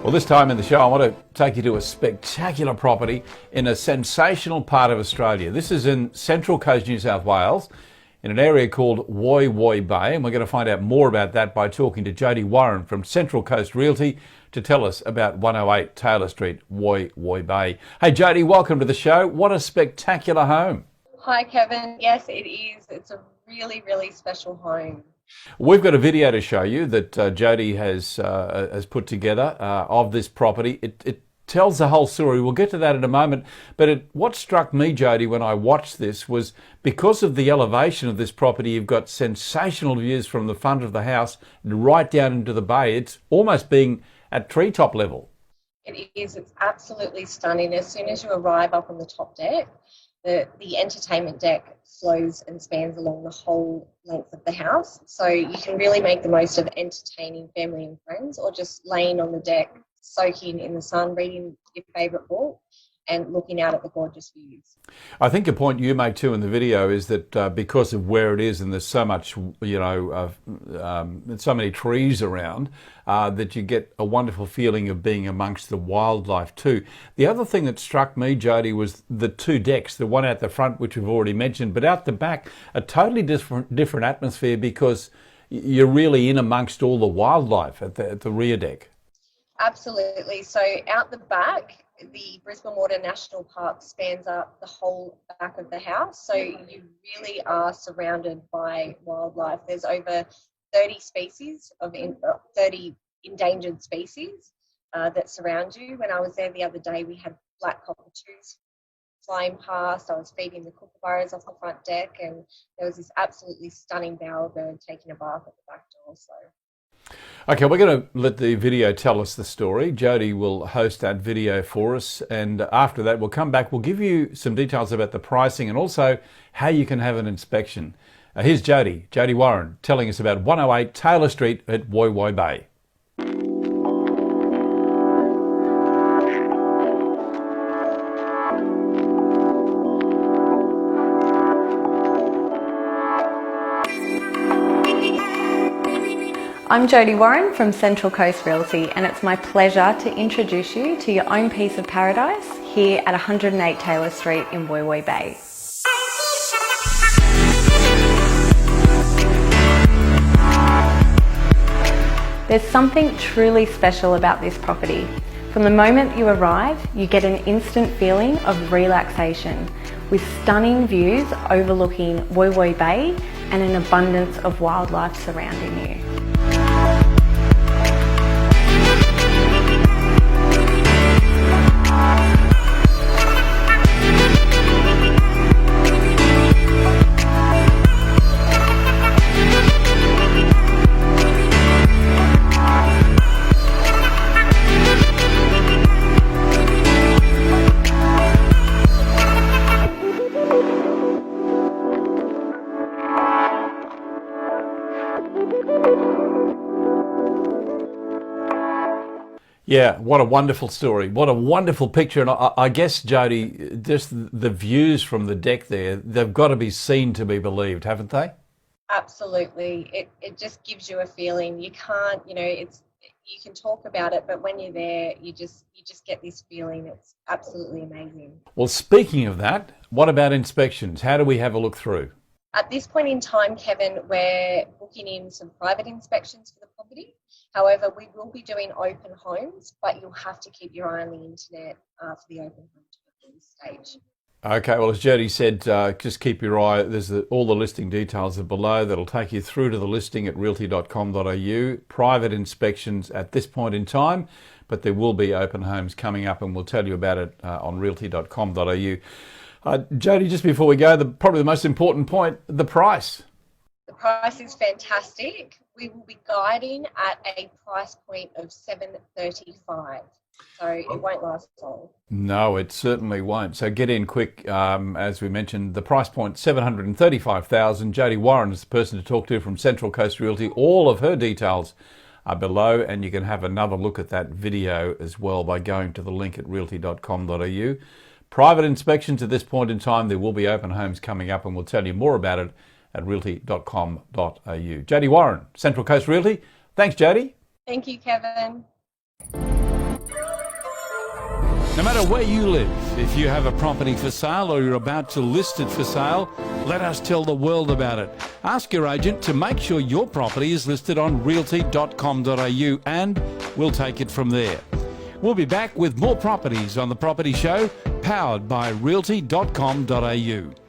Well, this time in the show, I want to take you to a spectacular property in a sensational part of Australia. This is in Central Coast, New South Wales, in an area called Woy Woy Bay, and we're going to find out more about that by talking to Jodie Warren from Central Coast Realty to tell us about 108 Taylor Street, Woy Woy Bay. Hey Jodie, welcome to the show. What a spectacular home. Hi Kevin. Yes, it is. It's a really, really special home. We've got a video to show you that Jodie has put together of this property. It tells the whole story. We'll get to that in a moment. But what struck me, Jodie, when I watched this was because of the elevation of this property, you've got sensational views from the front of the house right down into the bay. It's almost being at treetop level. It is. It's absolutely stunning. As soon as you arrive up on the top deck, the entertainment deck flows and spans along the whole length of the house. So you can really make the most of entertaining family and friends, or just laying on the deck, soaking in the sun, reading your favourite book and looking out at the gorgeous views. I think a point you make too in the video is that because of where it is and there's so much, so many trees around, that you get a wonderful feeling of being amongst the wildlife too. The other thing that struck me, Jodie, was the two decks, the one out the front, which we've already mentioned, but out the back, a totally different atmosphere because you're really in amongst all the wildlife at the rear deck. Absolutely. So out the back, the Brisbane Water National Park spans up the whole back of the house. So you really are surrounded by wildlife. There's over 30 species of 30 endangered species that surround you. When I was there the other day, we had black cockatoos flying past. I was feeding the kookaburras off the front deck, and there was this absolutely stunning bowerbird taking a bath at the back door. Okay, we're going to let the video tell us the story. Jodie will host that video for us, and after that we'll come back. We'll give you some details about the pricing and also how you can have an inspection. Here's Jodie Warren, telling us about 108 Taylor Street at Woy Woy Bay. I'm Jodie Warren from Central Coast Realty, and it's my pleasure to introduce you to your own piece of paradise here at 108 Taylor Street in Woy Woy Bay. There's something truly special about this property. From the moment you arrive, you get an instant feeling of relaxation with stunning views overlooking Woy Woy Bay and an abundance of wildlife surrounding you. Yeah, what a wonderful story. What a wonderful picture. And I guess, Jodie, just the views from the deck there, they've got to be seen to be believed, haven't they? Absolutely. It just gives you a feeling. You can't, you can talk about it, but when you're there, you just get this feeling. It's absolutely amazing. Well, speaking of that, what about inspections? How do we have a look through? At this point in time, Kevin, we're booking in some private inspections for the property. However, we will be doing open homes, but you'll have to keep your eye on the internet for the open home at this stage. Okay, well, as Jodie said, just keep your eye. There's all the listing details are below. That'll take you through to the listing at realty.com.au. Private inspections at this point in time, but there will be open homes coming up, and we'll tell you about it on realty.com.au. Jodie, just before we go, probably the most important point, the price. The price is fantastic. We will be guiding at a price point of $735. So it won't last long. No, it certainly won't. So get in quick. As we mentioned, the price point $735,000. Jodie Warren is the person to talk to from Central Coast Realty. All of her details are below, and you can have another look at that video as well by going to the link at realty.com.au. Private inspections at this point in time. There will be open homes coming up, and we'll tell you more about it at realty.com.au. Jodie Warren, Central Coast Realty. Thanks, Jodie. Thank you, Kevin. No matter where you live, if you have a property for sale or you're about to list it for sale, let us tell the world about it. Ask your agent to make sure your property is listed on realty.com.au and we'll take it from there. We'll be back with more properties on The Property Show, powered by realty.com.au.